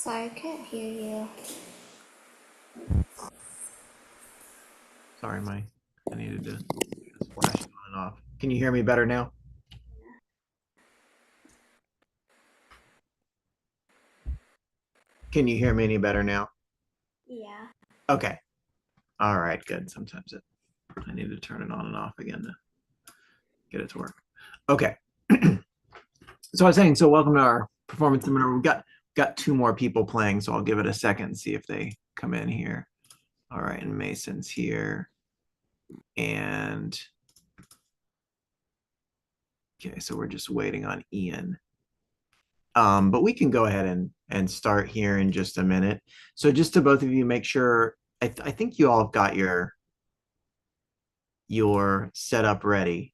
Sorry, I can't hear you. Sorry, I needed to just flash it on and off. Can you hear me better now? Can you hear me any better now? Yeah. Okay. All right, good. Sometimes I need to turn it on and off again to get it to work. Okay. So I was saying, so welcome to our performance seminar. We've got two more people playing, so I'll give it a second and see if they come in here. All right, and Mason's here. And okay, so we're just waiting on Ian. But we can go ahead and start here in just a minute. So just to both of you, make sure I think you all have got your setup ready.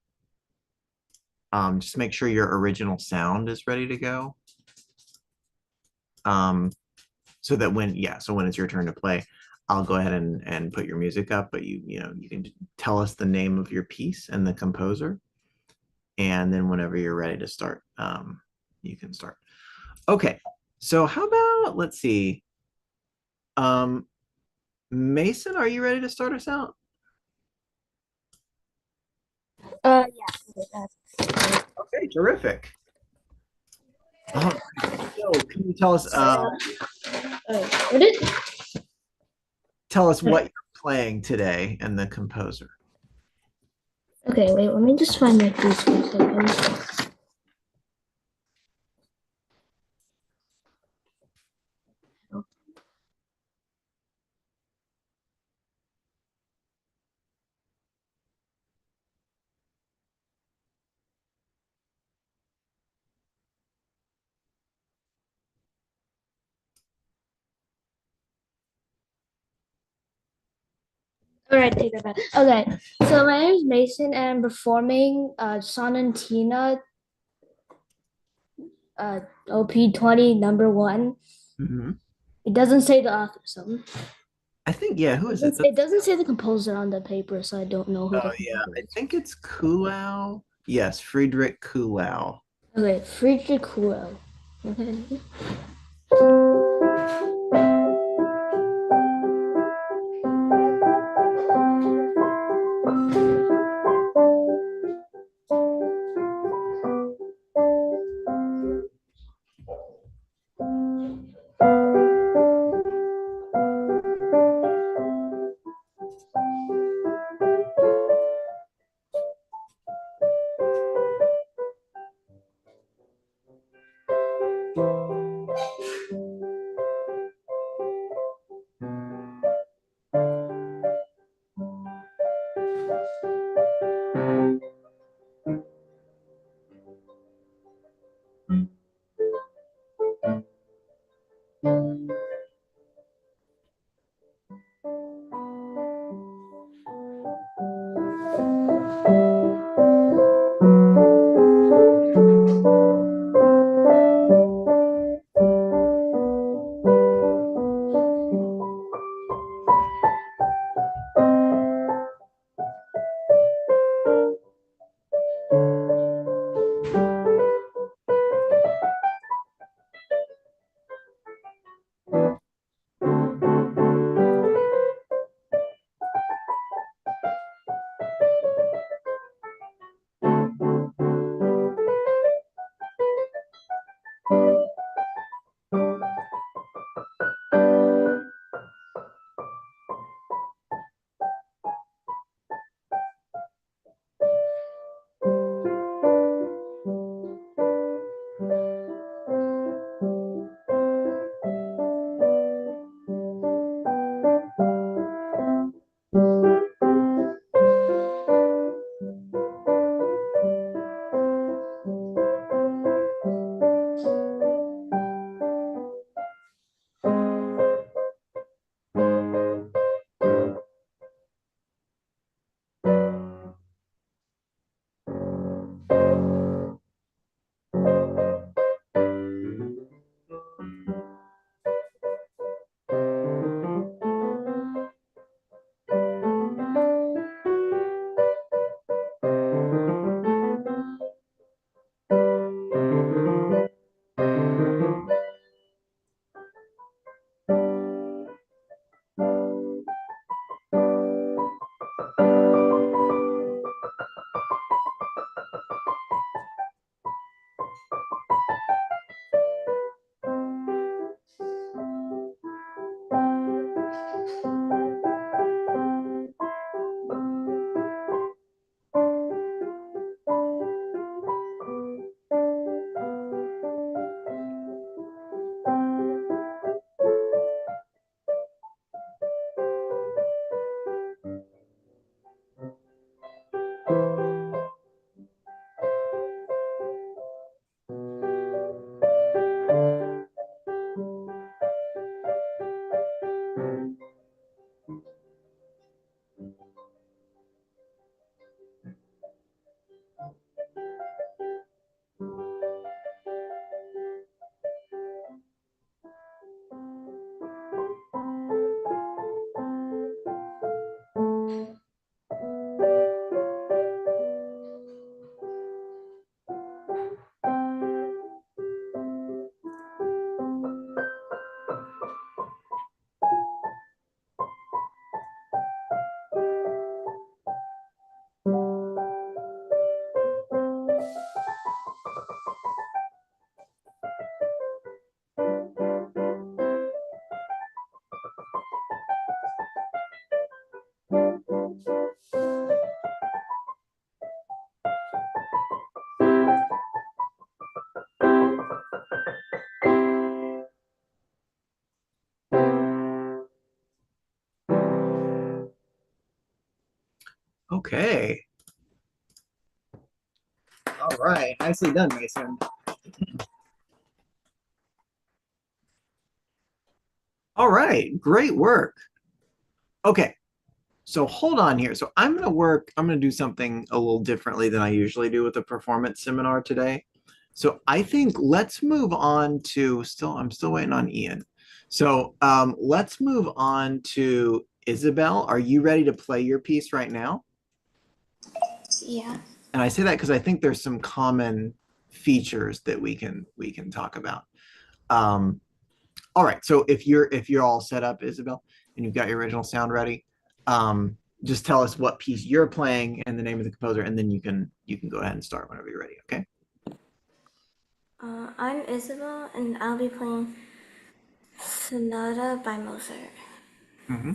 Just make sure your original sound is ready to go. So that when it's your turn to play, I'll go ahead and put your music up, but you can tell us the name of your piece and the composer, and then whenever you're ready to start, you can start. Okay, so how about let's see. Um, Mason, are you ready to start us out? Yeah. Okay, terrific. So can you tell us What is? what you're playing today and the composer? Okay, wait. Let me just find my piece for a second. All right, take that back. Okay, so my name is Mason, and I'm performing Sonatina OP20 number 1. Mhm. It doesn't say the author, so I think, yeah, who is it? it doesn't say the composer on the paper, so I don't know who Oh the yeah, composer I is. think it's Kulau. Yes, Friedrich Kulau. Okay, Friedrich Kuhl. Okay. Okay. All right. Nicely done, Mason. All right. Great work. Okay. So hold on here. So I'm going to do something a little differently than I usually do with a performance seminar today. So I think let's move on to I'm still waiting on Ian. So let's move on to Isabel. Are you ready to play your piece right now? Yeah. And I say that because I think there's some common features that we can talk about. Um, all right. So if you're all set up, Isabel, and you've got your original sound ready, just tell us what piece you're playing and the name of the composer, and then you can go ahead and start whenever you're ready. Okay. I'm Isabel, and I'll be playing Sonata by Mozart. Mm-hmm.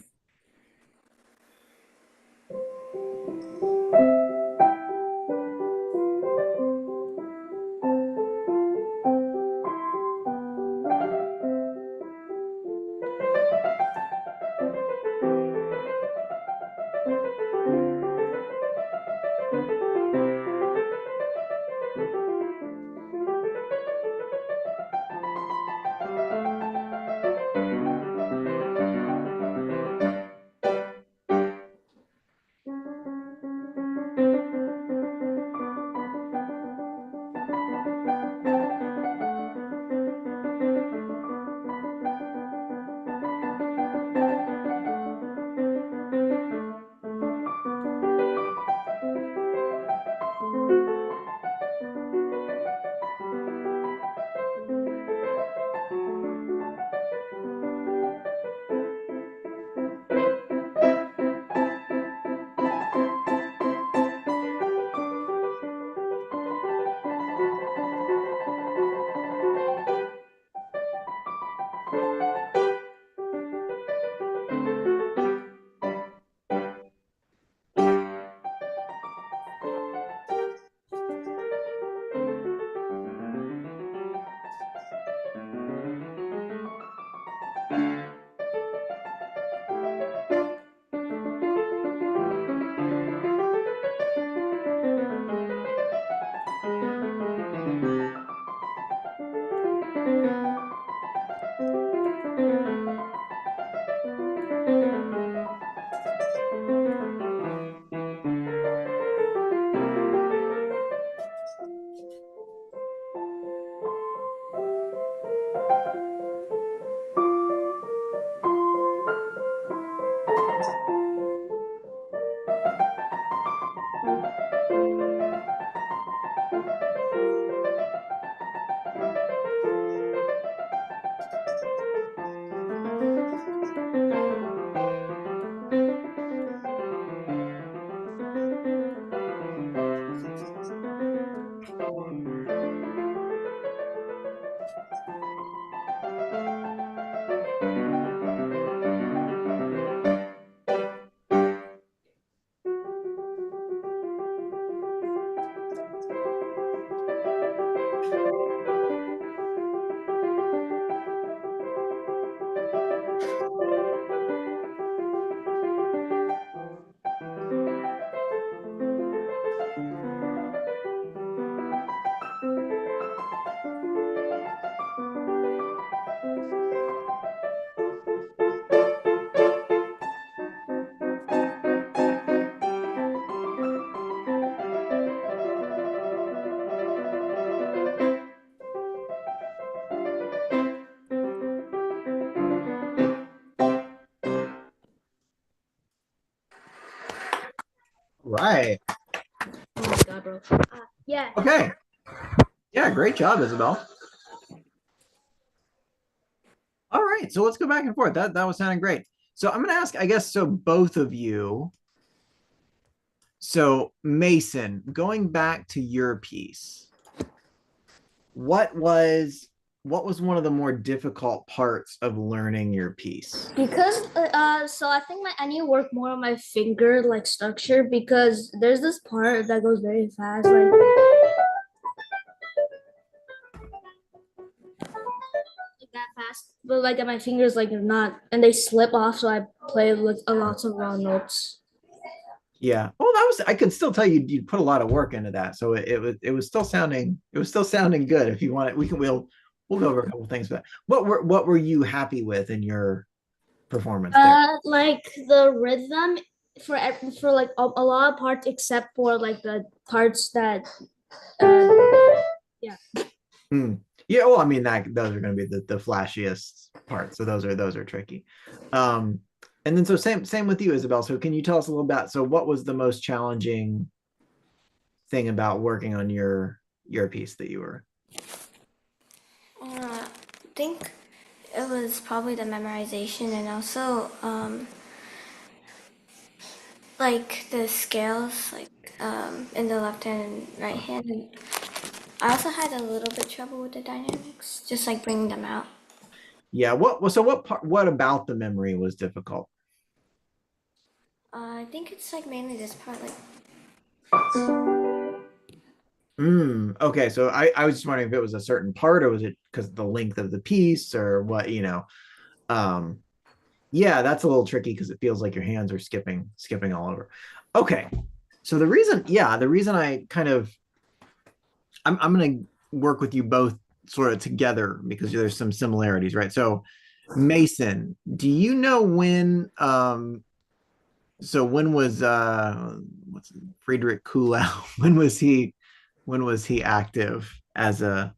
Right. Oh my God, bro. Yeah. Okay. Yeah, great job, Isabel. All right, so let's go back and forth. That was sounding great. So I'm gonna ask, I guess, so both of you. So Mason, going back to your piece, what was what was one of the more difficult parts of learning your piece? Because so I think I need to work more on my finger like structure because there's this part that goes very fast, like that fast, but like my fingers like are not, and they slip off, so I play with a lots of wrong notes. Yeah. Well, that was I could still tell you put a lot of work into that. So it was still sounding good. If you want it, we'll go over a couple things. But what were you happy with in your performance there? Like the rhythm for like a lot of parts except for like the parts that uh yeah. Hmm. Yeah, well, I mean that those are going to be the flashiest parts. So those are tricky. Um, and then so same with you, Isabel. So can you tell us a little about so what was the most challenging thing about working on your piece that you were? I think it was probably the memorization and also like the scales, like in the left hand and right hand. And I also had a little bit trouble with the dynamics, just like bringing them out. Yeah, what part what about the memory was difficult? I think it's like mainly this part, like Okay, so I was just wondering if it was a certain part or was it because of the length of the piece or what, you know. Um, yeah, that's a little tricky because it feels like your hands are skipping all over. Okay. So the reason I kind of I'm gonna work with you both sort of together because there's some similarities, right? So Mason, do you know when so when was what's Friedrich Kuhlau? When was he active as a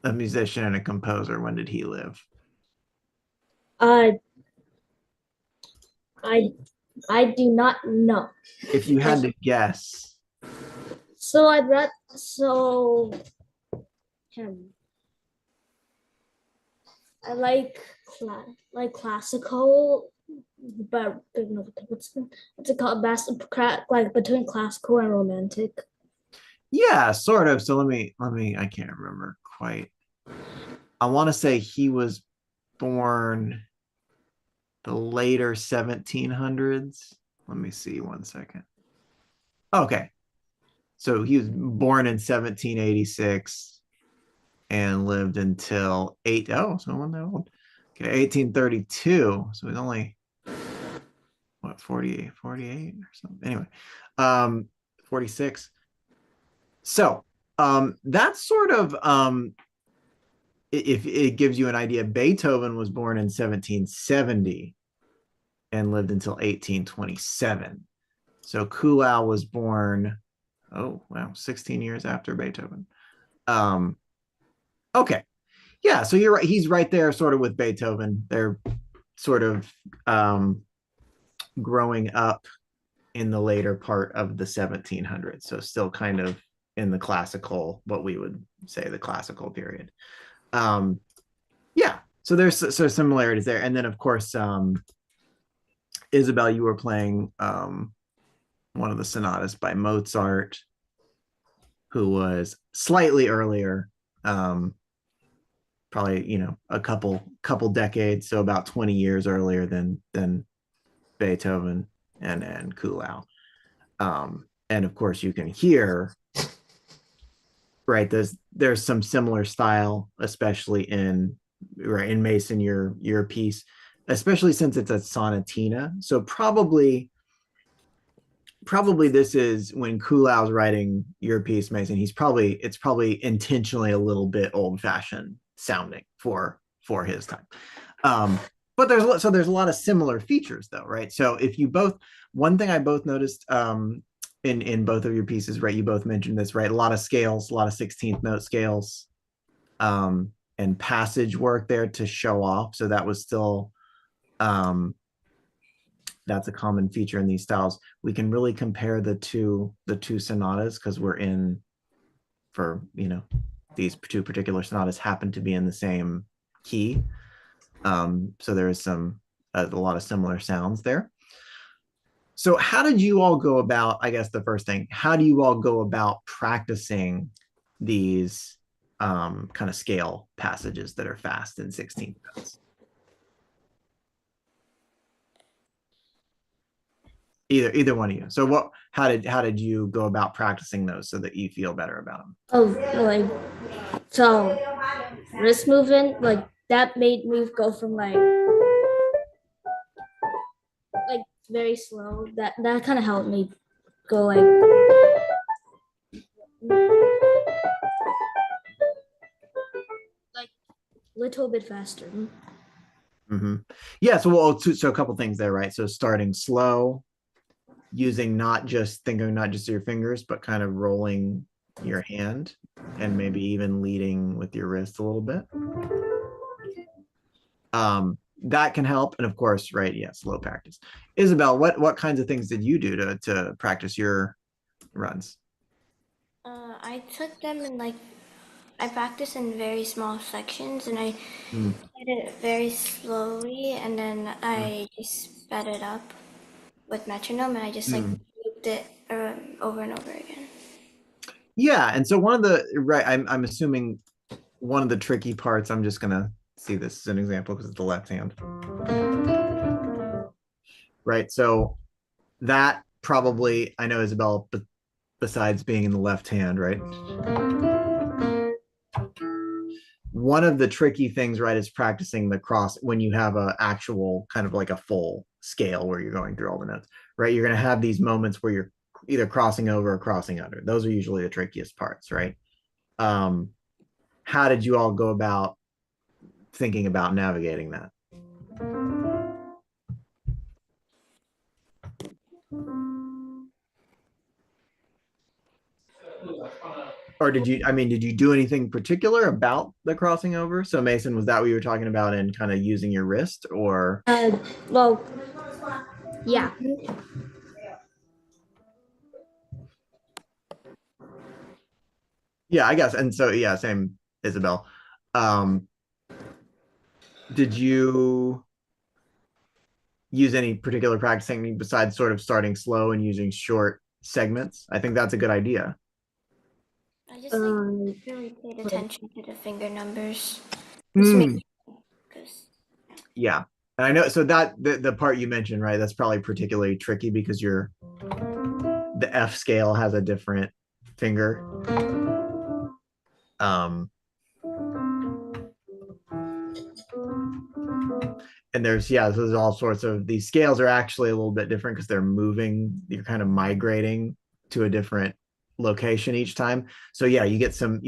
musician and a composer? When did he live? Uh I I do not know. If you Like had to guess. so I'd read so him. I like classical, but what's it called? Like between classical and romantic. Yeah, sort of. So let me I can't remember quite. I want to say he was born the later 1700s. Let me see one second. Okay. So he was born in 1786 and lived until so when that old. Okay, 1832. So he's only what 48 or something. Anyway, 46. So that's sort of if it gives you an idea, Beethoven was born in 1770 and lived until 1827. So Kuhlau was born, oh, wow, 16 years after Beethoven. Um, okay. Yeah, so you're right. He's right there, sort of with Beethoven. They're sort of growing up in the later part of the 1700s. So still kind of in the classical, what we would say the classical period. Um, yeah, so there's so similarities there. And then, of course, Isabel, you were playing one of the sonatas by Mozart, who was slightly earlier, probably a couple decades, so about 20 years earlier than Beethoven and Kuhlau. And of course, you can hear right there's some similar style, especially in Mason your piece, especially since it's a sonatina. So probably this is when Kulau's writing your piece, Mason. It's probably intentionally a little bit old fashioned sounding for his time. Um, but there's a lot of similar features though, right? So if you both one thing I both noticed in both of your pieces, right? You both mentioned this, right? A lot of scales, a lot of 16th note scales, and passage work there to show off. So that was still um that's a common feature in these styles. We can really compare the two sonatas because we're in for these two particular sonatas happen to be in the same key. So there is a lot of similar sounds there. So how did you all go about? I guess the first thing, how do you all go about practicing these kind of scale passages that are fast in 16th notes? Either one of you. So how did you go about practicing those so that you feel better about them? Oh, like so wrist movement like that made me go from like very slow. That kind of helped me go like little bit faster. Yeah. So, well, so a couple things there, right? So starting slow, using thinking not just your fingers, but kind of rolling your hand and maybe even leading with your wrist a little bit. That can help. And of course, right, yeah, slow practice. Isabel, what kinds of things did you do to practice your runs? I took them in like I practiced in very small sections, and I Mm, did it very slowly, and then mm, I just sped it up with metronome, and I just like mm. looped it over and over again. Yeah, and so one of the right, I'm assuming one of the tricky parts. I'm just gonna see this as an example because it's the left hand, right? So that probably I know Isabel, but besides being in the left hand, right? One of the tricky things, right, is practicing the cross when you have a actual kind of like a full scale where you're going through all the notes, right? You're going to have these moments where you're either crossing over or crossing under. Those are usually the trickiest parts, right? Um, how did you all go about thinking about navigating that? Or did you do anything particular about the crossing over? So Mason, was that what you were talking about in kind of using your wrist or? Well, yeah. Yeah, I guess. And so, yeah, same Isabel. Um, did you use any particular practice technique besides sort of starting slow and using short segments? I think that's a good idea. I just like Um, really paid attention to the finger numbers. Just make Mm, because yeah. And I know, so that the part you mentioned, right? That's probably particularly tricky because the F scale has a different finger. Um, and yeah, so there's all sorts of these scales are actually a little bit different because they're moving, you're kind of migrating to a different location each time. So yeah, you get some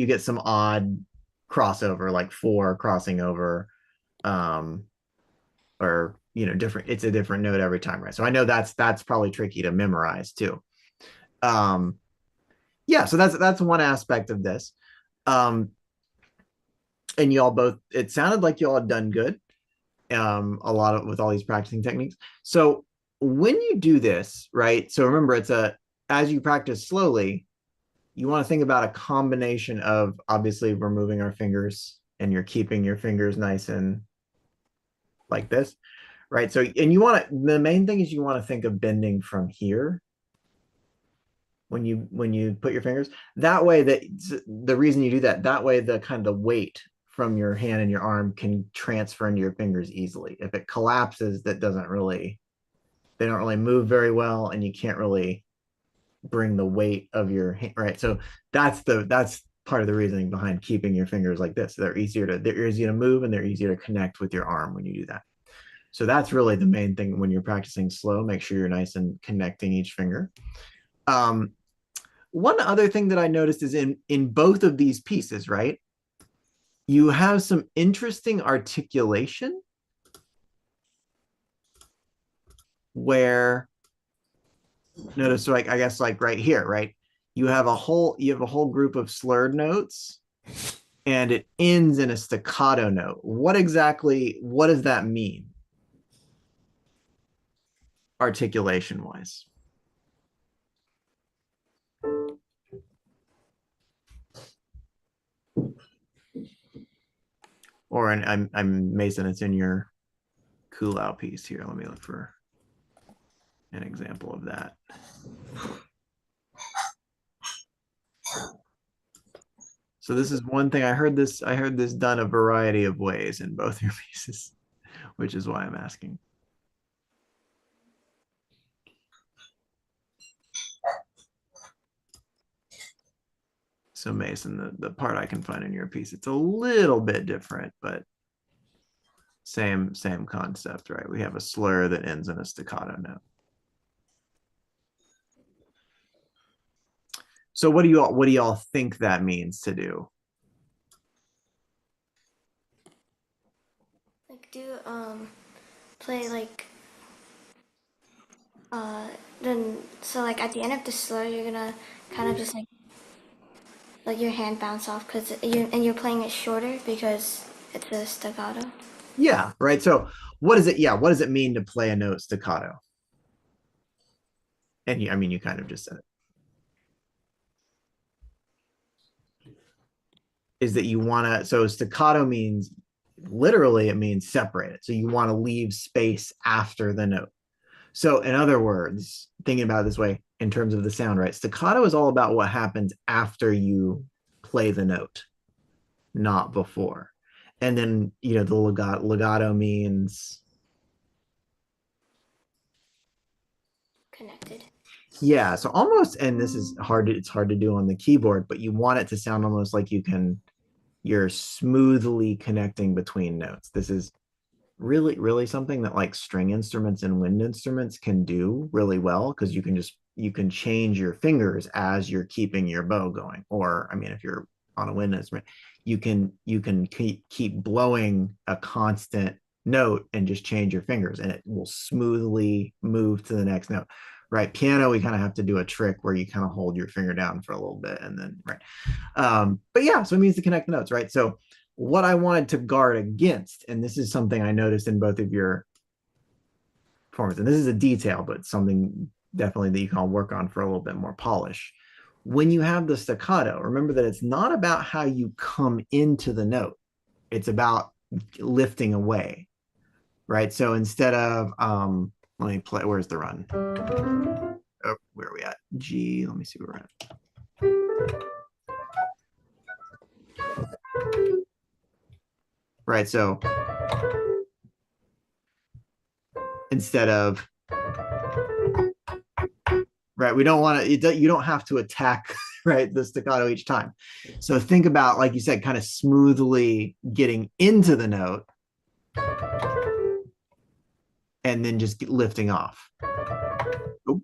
odd crossover, like four crossing over, um, or different, it's a different note every time, right? So I know that's probably tricky to memorize too. Um, yeah, so that's one aspect of this. Um, and you all both, it sounded like you all had done good a lot of with all these practicing techniques. So when you do this, right? So remember, as you practice slowly, you want to think about a combination of obviously we're moving our fingers and you're keeping your fingers nice and like this, right? So and the main thing is you want to think of bending from here when you put your fingers that way. That the reason you do that way the kind of the weight from your hand and your arm can transfer into your fingers easily. If it collapses, they don't really move very well, and you can't really bring the weight of your hand, right? So that's part of the reasoning behind keeping your fingers like this. They're easier to move, and they're easier to connect with your arm when you do that. So that's really the main thing when you're practicing slow. Make sure you're nice and connecting each finger. um, One other thing that I noticed is in both of these pieces, right? You have some interesting articulation where notice, like I guess like right here, right? You have a whole group of slurred notes and it ends in a staccato note. What does that mean articulation wise? Or I'm Mason, it's in your cool out piece here. Let me look for an example of that. So this is one thing I heard this done a variety of ways in both your pieces, which is why I'm asking. So Mason, the part I can find in your piece, it's a little bit different, but same concept, right? We have a slur that ends in a staccato note. So what do y'all think that means to do? Like do play like then so like at the end of the slur you're gonna kind of just like let your hand bounce off because you're playing it shorter because it's a staccato. Yeah, right. So what is it? Yeah, what does it mean to play a note staccato? And I mean, you kind of just said it. Is that you want to, so staccato means literally it means separated. So you want to leave space after the note. So in other words, thinking about it this way in terms of the sound, right? Staccato is all about what happens after you play the note, not before. And then, the legato means, Connected. yeah, so almost, and this is it's hard to do on the keyboard, but you want it to sound almost like you're smoothly connecting between notes. This is really something that like string instruments and wind instruments can do really well, because you can change your fingers as you're keeping your bow going. Or I mean, if you're on a wind instrument, you can keep blowing a constant note and just change your fingers and it will smoothly move to the next note. Right? Piano, we kind of have to do a trick where you kind of hold your finger down for a little bit and then right. But yeah, so it means to connect the notes, right? So what I wanted to guard against, and this is something I noticed in both of your performances, and this is a detail, but something definitely that you can all work on for a little bit more polish. When you have the staccato, remember that it's not about how you come into the note, it's about lifting away, right? So instead of, let me play, where's the run? Oh, where are we at? G, let me see where we're at. Right, so instead of, right, we don't want to, you don't have to attack right the staccato each time. So think about, like you said, kind of smoothly getting into the note and then just lifting off. Oop.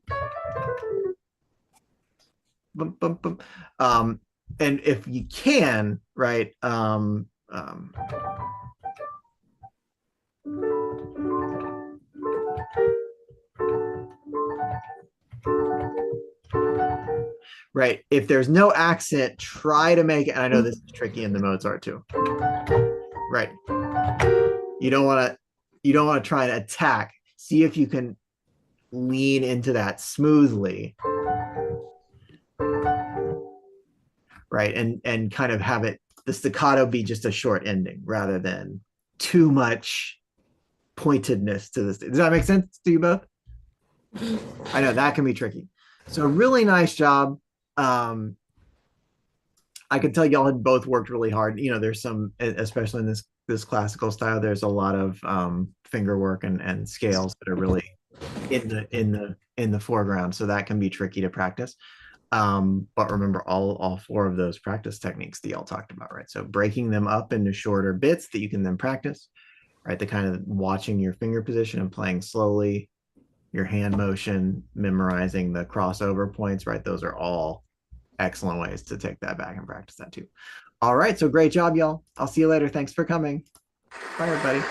Bum, bum, bum. And if you can, right, right, if there's no accent, try to make it. I know this is tricky in the Mozart too. Right. You don't want to try and attack. See if you can lean into that smoothly. Right. And kind of have it, the staccato be just a short ending rather than too much pointedness to this. Does that make sense to you both? I know that can be tricky. So really nice job. I could tell y'all had both worked really hard. There's some, especially in this classical style, there's a lot of finger work and scales that are really in the foreground. So that can be tricky to practice. But remember all four of those practice techniques that y'all talked about, right? So breaking them up into shorter bits that you can then practice, right? The kind of watching your finger position and playing slowly, your hand motion, memorizing the crossover points, right? Those are all excellent ways to take that back and practice that too. All right, so great job, y'all. I'll see you later. Thanks for coming. Bye, everybody.